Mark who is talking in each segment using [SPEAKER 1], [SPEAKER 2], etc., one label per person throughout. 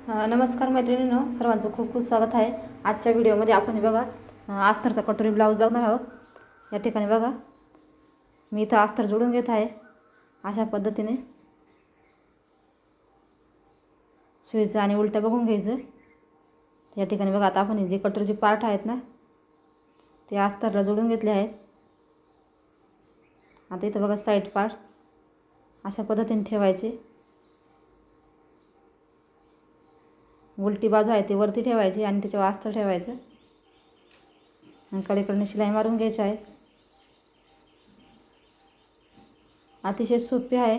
[SPEAKER 1] नमस्कार मैत्रिणींनो, सर्वांचं खूप खूप स्वागत आहे. आजच्या व्हिडिओमध्ये आपण बघा अस्तरचा कटोरी ब्लाऊज बघणार आहोत. या ठिकाणी बघा मी इथं अस्तर जोडून घेत आहे. अशा पद्धतीने सुईचं आणि उलटं बघून घ्यायचं. या ठिकाणी बघा आता आपण जे कटोरीचे पार्ट आहेत ना ते अस्तरला जोडून घेतले आहेत. आता इथं बघा साईड पार्ट अशा पद्धतीने ठेवायचे. उलटी बाजू आहे ती वरती ठेवायची आणि त्याच्यावर अस्तर ठेवायचं आणि कडेकडून शिलाई मारून घ्यायची आहे. अतिशय सोपी आहे.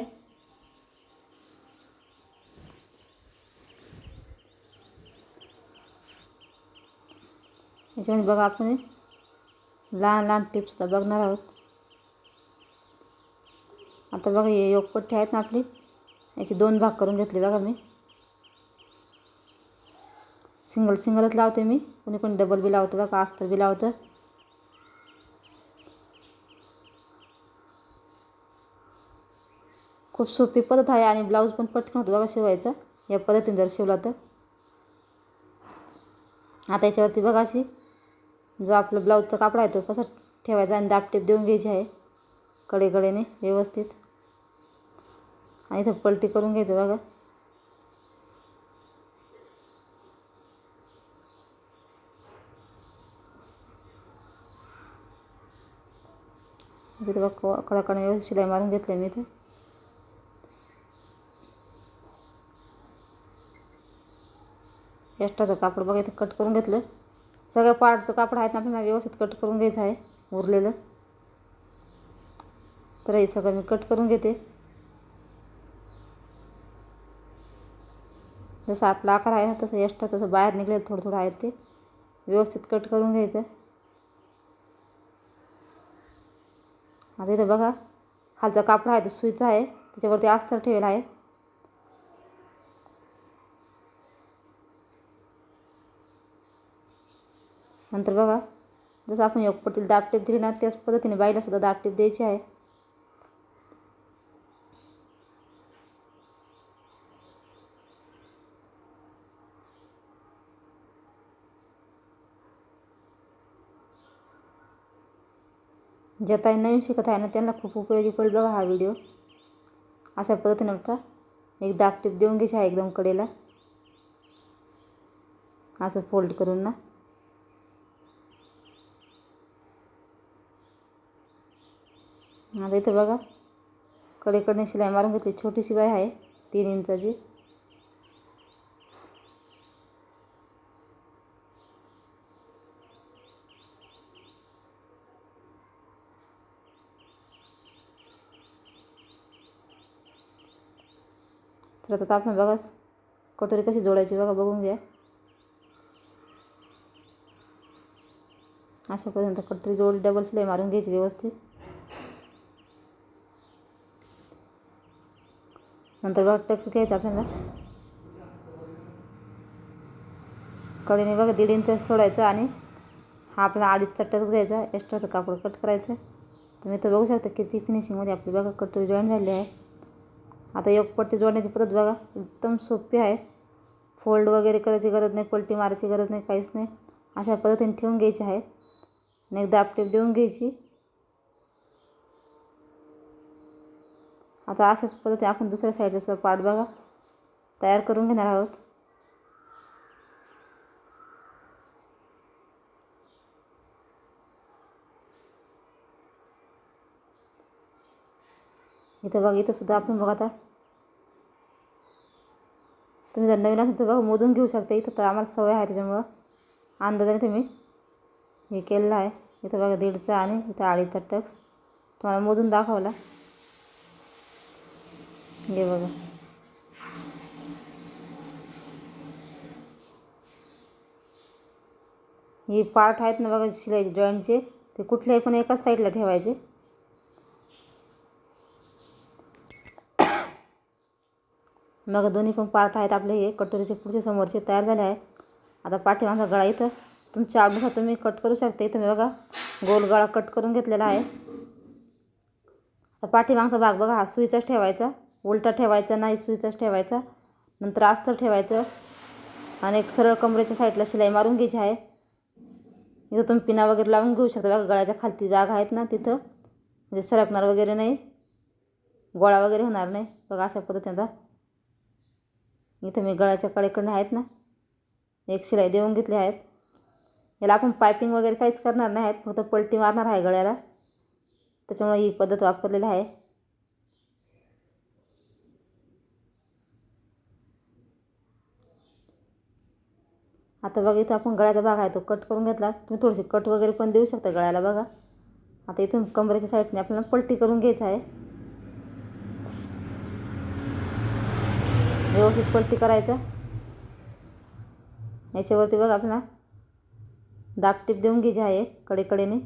[SPEAKER 1] याच्यामध्ये बघा आपण लहान लहान टिप्स बघणार आहोत. आता बघा हे योगपट्टी आहेत ना आपली, याचे 2 भाग करून घेतले. बघा मी सिंगलच लावते. मी कोणी डबल बी लावतं बघा, अस्तर बी लावतं. खूप सोपी पद्धत आहे आणि ब्लाऊज पण पटकन होतं बघा शिवायचा या पद्धतीने जर शिवला तर. आता याच्यावरती बघा अशी जो आपला ब्लाऊजचा कापड आहे तो कसा ठेवायचा आणि दाबटीप देऊन घ्यायची आहे कडेकडेने व्यवस्थित. आणि इथं पलटी करून घ्यायचं बघा. इथे बघा कडाकडे व्यवस्थित शिलाई मारून घेतली मी इथे. एक्स्ट्राचं कापड बघा इथे कट करून घेतलं. सगळ्या पार्टचं कापड आहेत ना आपल्याला व्यवस्थित कट करून घ्यायचं आहे उरलेलं. तर हे सगळं मी कट करून घेते. जसं आपला आकार आहे ना तसं एक्स्ट्राचं जसं बाहेर निघलेलं थोडं थोडं आहे ते व्यवस्थित कट करून घ्यायचं. आता इथं बघा खालचा कापड आहे तो सुईचा आहे, त्याच्यावरती अस्तर ठेवलेला आहे. नंतर बघा जसं आपण योगपट्टीला दाबटीप दिली ना त्याच पद्धतीने बाईला सुद्धा दाबटीप द्यायची आहे. ज्या ताई नवीन शिकत आहे ना त्यांना खूप उपयोगी पडेल बघा हा व्हिडिओ. अशा पद्धतीने बघा एक दाबटीप देऊन घ्यायची आहे एकदम कडेला असं फोल्ड करून ना. आता इथं बघा कडेकडे शिलाई मारून घेतली. छोटीशी बाई आहे 3 इंचाची. तर आता आपण बघा कटोरी कशी जोडायची बघा बघून घ्या. अशा पद्धतीने कटोरी जोड डबल शिलाई मारून घ्यायची व्यवस्थित. नंतर बघा टक्स घ्यायचा आपल्याला. कडेने बघा 1.5 इंच सोडायचं आणि हा आपला 2.5चा टक्स घ्यायचा. एक्स्ट्राचं कापड कट करायचं. तुम्ही इथं बघू शकता किती फिनिशिंगमध्ये आपली बघा कटोरी जॉईन झाली आहे. आता योगपट्टी जोडण्याची पद्धत बघा एकदम सोपी आहे. फोल्ड वगैरे करायची गरज नाही, पलटी मारायची गरज नाही, काहीच नाही. अशा पद्धतीने ठेवून घ्यायची आहे आणि एक दाबटीप देऊन घ्यायची. आता अशाच पद्धतीने आपण दुसऱ्या साईडचा सुद्धा पार्ट बघा तयार करून घेणार आहोत. इथं बघा इथं सुद्धा आपण बघा आता तुम्ही जर नवीन असेल तर बघा मोजून घेऊ शकता. इथं तर आम्हाला सवय आहे त्याच्यामुळं अंदाजाने तुम्ही हे केलेलं आहे. इथं बघा 1.5चा आणि इथं 2.5चा टक्स तुम्हाला मोजून दाखवला. हे बघा हे पार्ट आहेत ना बघा शिलाईचे जॉईंटचे ते कुठल्याही पण एकाच साईडला ठेवायचे. बघा दोन्ही पण पार्ट आहेत आपले हे कटोरीचे पुढचे समोरचे तयार झाले आहेत. आता पाठीमागचा गळा इथं तुमच्या आवडीनुसार तुम्ही कट करू शकता. इथं मी बघा गोल गळा कट करून घेतलेला आहे. आता पाठीमागचा भाग बघा हा सुईचाच ठेवायचा, उलटा ठेवायचा नाही, सुईचाच ठेवायचा. नंतर अस्तर ठेवायचं आणि एक सरळ कमरेच्या साईडला शिलाई मारून घ्यायची आहे. इथं तुम्ही पिना वगैरे लावून घेऊ शकता बघा. गळ्याच्या खालती जागा आहेत ना तिथं, म्हणजे सरकणार वगैरे नाही, गोळा वगैरे होणार नाही बघा. अशा पद्धतीने इथं मी गळ्याच्या कडेकडनं आहेत ना एक शिलाई देऊन घेतली आहेत. याला आपण पायपिंग वगैरे काहीच करणार नाही आहेत, फक्त पलटी मारणार आहे गळ्याला, त्याच्यामुळे ही पद्धत वापरलेली आहे. आता बघा इथं आपण गळ्याचा भाग आहे तो कट करून घेतला. तुम्ही थोडीशी कट वगैरे पण देऊ शकता गळ्याला बघा. आता इथून कमरेच्या साईडने आपल्याला पलटी करून घ्यायचं आहे. व्यवस्थित पलटी करायचं. याच्यावरती बघा आपल्याला दाब टीप देऊन घ्यायची आहे कडेकडेने.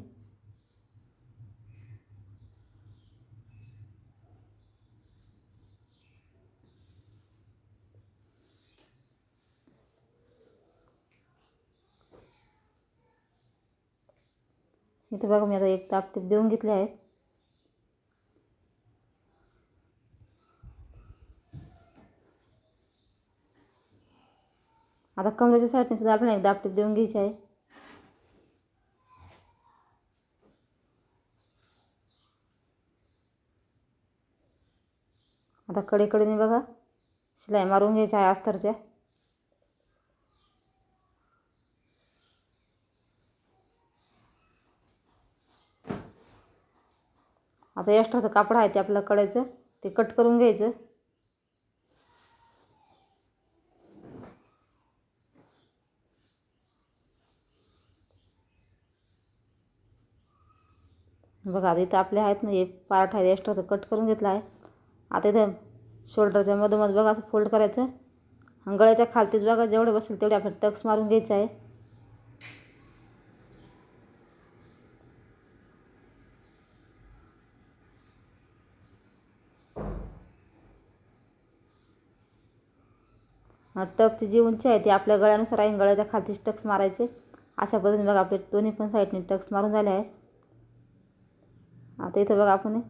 [SPEAKER 1] इथे बघा मी आता एक दाब टीप देऊन घेतले आहे. आता कमरेच्या साईडने सुद्धा आपल्याला एक दाब टीप देऊन घ्यायची आहे. आता कडेकडेने बघा शिलाई मारून घ्यायची आहे अस्तरच्या. आता एक्स्ट्राचं कापड आहे ते आपल्याला कडायचं, ते कट करून घ्यायचं. बघा आता इथं आपले आहेत ना हे पार्ट आहे एक्स्ट्राचं कट करून घेतलं आहे. आता इथं शोल्डरच्या मधोमध बघा असं फोल्ड करायचं. गळ्याच्या खालतीच बघा जेवढे बसेल तेवढे आपल्याला टक्स मारून घ्यायचं आहे. टक्सची जी उंची आहे ती आपल्या गळ्यानुसार आहे. गळ्याच्या खालतीच टक्स मारायचे. अशा पद्धतीने बघा आपले दोन्ही पण साईडने टक्स मारून झाले आहे. आता इथं बघा आपण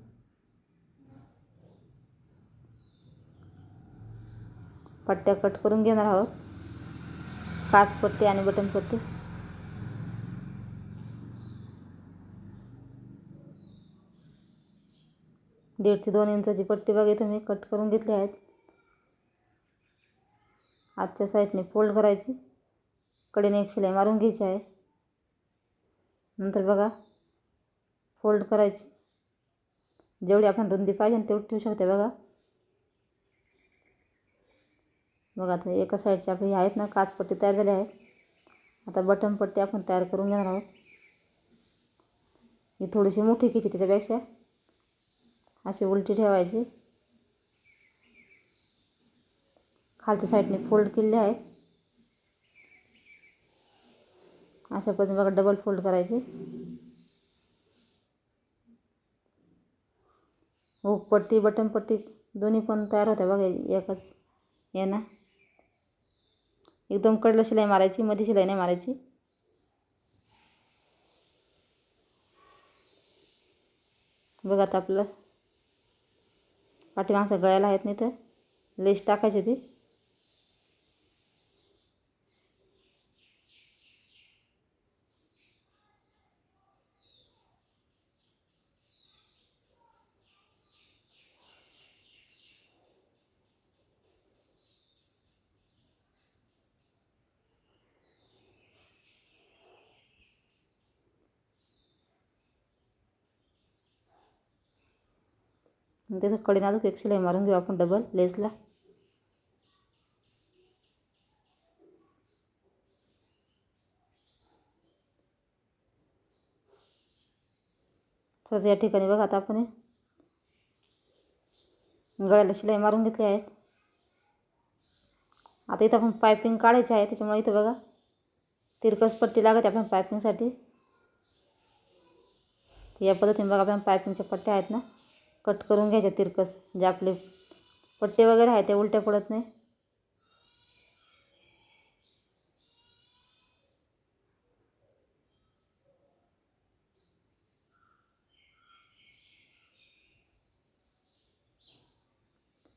[SPEAKER 1] पट्ट्या कट करून घेणार आहोत, काच पट्टी आणि बटन पट्टी. दीड ते 2 इंचाची पट्टी बघा इथं मी कट करून घेतली आहेत. आजच्या साईडने फोल्ड करायची, कडेने एक शिलाई मारून घ्यायची आहे. नंतर बघा फोल्ड करायची. जेवढी आपण रुंदी पाहिजे तेवढी ठेवू शकते बघा. बघा आता एका साईडचे आपले हे आहेत ना काचपट्टी तयार झाली आहे. आता बटन पट्टी आपण तयार करून घेणार आहोत. ही थोडीशी मोठी घ्यायची, त्याच्यापेक्षा अशी उलटी ठेवायची. खालच्या साईडने फोल्ड केलेले आहेत. अशा पद्धतीने बघा डबल फोल्ड करायचे. हुक पट्टी बटन पट्टी दोन्ही पण तयार होत्या बघा एकाच यानं. एकदम कडला शिलाई मारायची, मध्ये शिलाई नाही मारायची. बघा आता आपलं पाठीमागच्या गळ्याला आहेत नाही तर लेस टाकायची होती. तिथं कडीने अजून एक शिलाई मारून घेऊ आपण डबल लेसला. तर या ठिकाणी बघा आता आपण गळ्याला शिलाई मारून घेतली आहेत. आता इथं आपण पायपिंग काढायची आहे, त्याच्यामुळे इथं बघा तिरकस पट्टी लागते आपण पायपिंगसाठी. या पद्धतीने बघा आपण पायपिंगच्या पट्ट्या आहेत ना कट करून घ्यायच्या तिरकस, जे आपले पट्टे वगैरे आहेत ते उलट्या पडत नाही.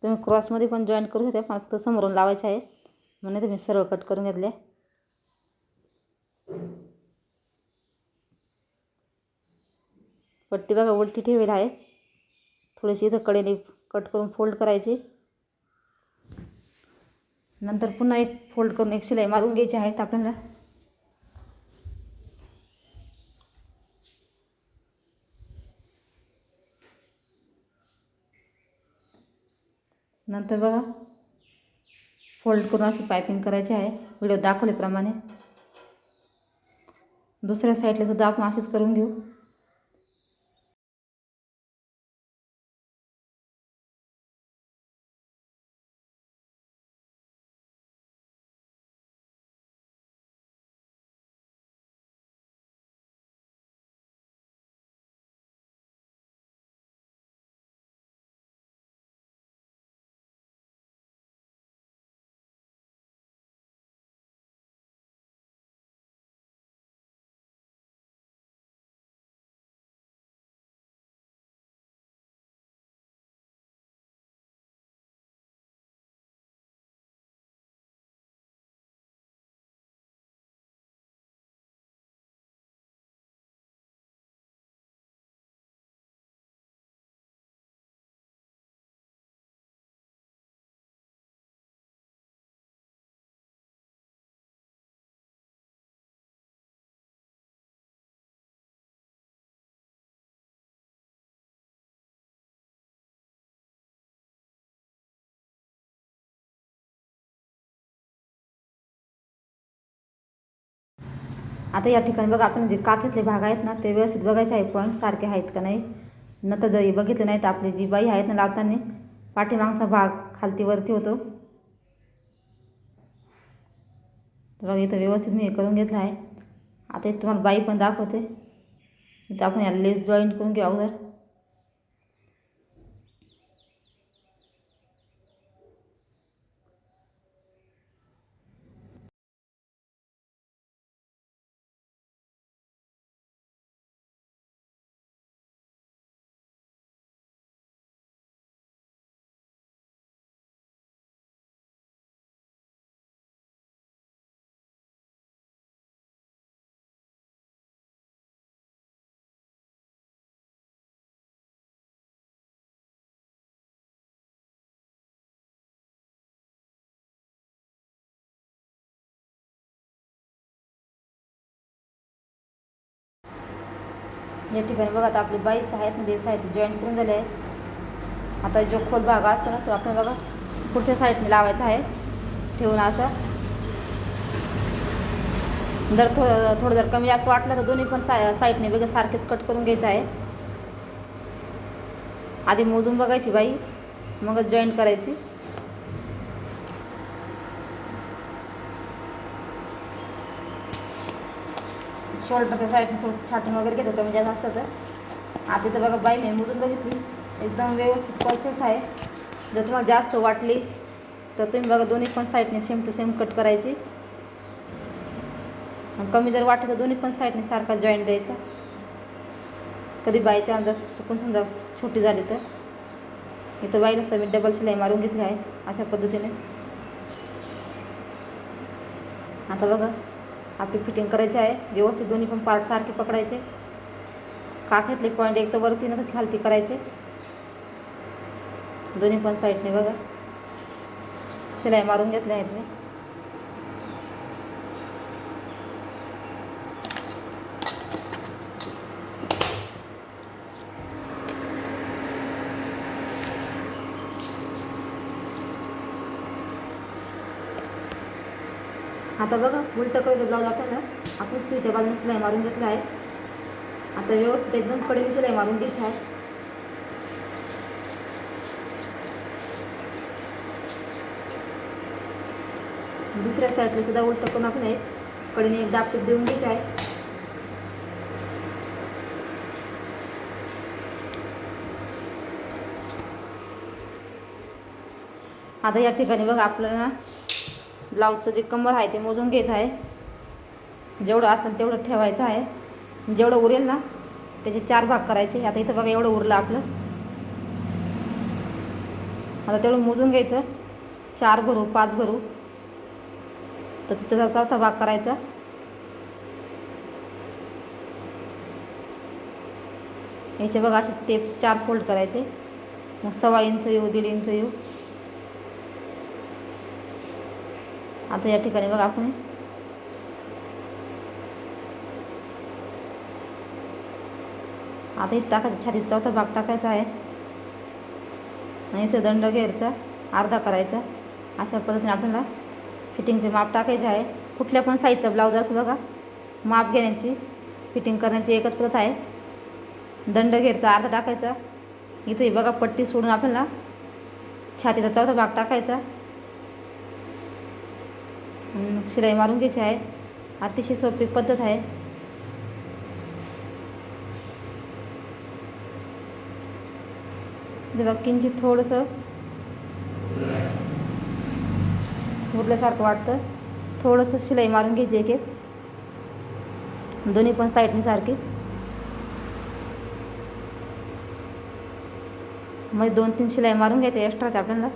[SPEAKER 1] तुम्ही क्रॉसमध्ये पण जॉईन करू शकता, फक्त समोरून लावायचे आहे म्हणून तर मी सरळ कट करून घेतले. पट्टी बघा उलटी ठेवलेली आहे. थोडीशी इथं कडेने कट करून फोल्ड करायची. नंतर पुन्हा एक फोल्ड करून एक शिलाई मारून घ्यायची आहे आपल्याला. नंतर बघा फोल्ड करून अशी पायपिंग करायची आहे व्हिडिओ दाखवल्याप्रमाणे. दुसऱ्या साईडला सुद्धा आपण अशीच करून घेऊ. आता या ठिकाणी बघा आपण जे काखेतले भाग आहेत ना ते व्यवस्थित बघायचे आहे पॉईंट सारखे आहेत का नाही. नंतर जरी बघितले नाही तर आपली जी बाई आहेत ना लावताना पाठीमागचा भाग खालती वरती होतो. तर बघा इथं व्यवस्थित मी हे करून घेतलं आहे. आता इथं तुम्हाला बाई पण दाखवते. इथं आपण याला लेस जॉईंट करून घेऊ अगोदर. या ठिकाणी बघा आता आपले बाईच आहेत ना लेस आहेत जॉईंट करून झाले आहेत. आता जो खोल भाग असतो ना तो आपण बघा पुढच्या साईडने लावायचा आहे ठेवून असं. जर थोडं जर कमी जास्त वाटलं तर दोन्ही पण साईडने बघा सारखेच कट करून घ्यायचं आहे. आधी मोजून बघायची बाई मगच जॉईंट करायची. शोल्डरच्या साईडने थोडंसं छाटून वगैरे घ्यायचं कमी जास्त असतं तर. आता इथं बघा बाई मी मोजून बघितली एकदम व्यवस्थित परफेक्ट आहे. जर तुम्हाला जास्त वाटली तर तुम्ही बघा दोन्ही पण साईडने सेम टू सेम कट करायची. कमी जर वाटलं तर दोन्ही पण साईडने सारखा जॉईंट द्यायचा. कधी बाईचा अंदाज चुकून समजा छोटी झाली तर. इथं बाईला मी डबल शिलाई मारून घेतली आहे अशा पद्धतीने. आता बघा आपली फिटिंग करायची आहे व्यवस्थित. दोन्ही पण पार्ट सारखे पकडायचे. काखेतले पॉईंट एक तर वरती ना तर खालती करायचे दोन्ही पण साईडने. बघा शिलाई मारून घेतले आहेत मी. आता बघा उलटं करायचं ब्लाऊज आपल्याला आपण सुईच्या बाजूने शिलाई मारून घेतलं आहे. आता व्यवस्थित एकदम कडेने शिलाई मारून घ्यायची आहे. दुसऱ्या साईडला सुद्धा उलटं करून आपण एक कडेने एक दाब टीप देऊन घ्यायची आहे. आता या ठिकाणी बघा आपल्याला ब्लाऊजचं जे कमर आहे ते मोजून घ्यायचं आहे. जेवढं असेल तेवढं ठेवायचं आहे. जेवढं उरेल ना त्याचे 4 भाग करायचे. आता इथं बघा एवढं उरलं आपलं. आता तेवढं मोजून घ्यायचं. 4 भरू 5 भरू तर त्याचा चौथा भाग करायचा. याचे बघा असे टेप 4 फोल्ड करायचे. मग 1.25 इंच येऊ, 1.5 इंच येऊ. आता या ठिकाणी बघा आपण आता इथं टाकायचं, छातीत चौथा भाग टाकायचा आहे आणि इथं दंड घ्यायचा, अर्धा करायचा. अशा पद्धतीने आपल्याला फिटिंगचे माप टाकायचे आहे. कुठल्या पण साईजचा ब्लाऊज असो बघा, माप घेण्याची, फिटिंग करण्याची एकच पद्धत आहे. दंड घ्यायचा, अर्धा टाकायचा. इथे बघा पट्टी सोडून आपल्याला छातीचा चौथा भाग टाकायचा, शिलाई मारून घ्यायची आहे. अतिशय सोपी पद्धत आहे. बघा किंचित थोडंसं उरल्यासारखं वाटतं, थोडंसं शिलाई मारून घ्यायची एक एक, दोन्ही पण साईडनी सारखीच. मग 2-3 शिलाई मारून घ्यायच्या एक्स्ट्राच्या आपल्याला.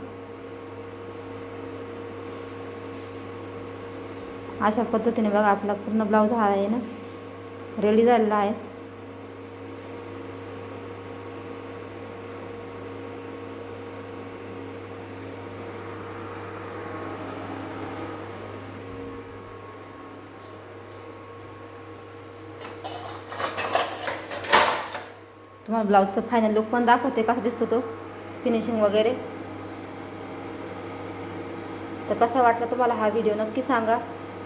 [SPEAKER 1] अशा पद्धतीने बघा आपला पूर्ण ब्लाऊज हा आहे ना रेडी झालेला आहे. तुम्हाला ब्लाऊजचं फायनल लुक पण दाखवते, कसा दिसतो तो फिनिशिंग वगैरे. तर कसा वाटला तुम्हाला हा व्हिडिओ नक्की सांगा.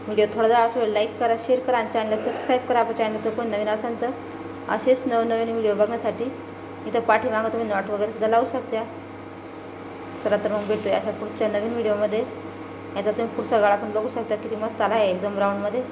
[SPEAKER 1] व्हिडिओ थोडा जर असेल लाईक करा, शेअर करा आणि चॅनलला सबस्क्राईब करा. आपल्या चॅनल तर कोण नवीन असेल तर असेच नवनवीन व्हिडिओ बघण्यासाठी इथं पाठीमागं तुम्ही नॉट वगैरे सुद्धा लावू शकता. चला तर मग भेटूया अशा पुढच्या नवीन व्हिडिओमध्ये. याचा तुम्ही पुढचा गळा पण बघू शकता, किती मस्त आला आहे एकदम राऊंडमध्ये.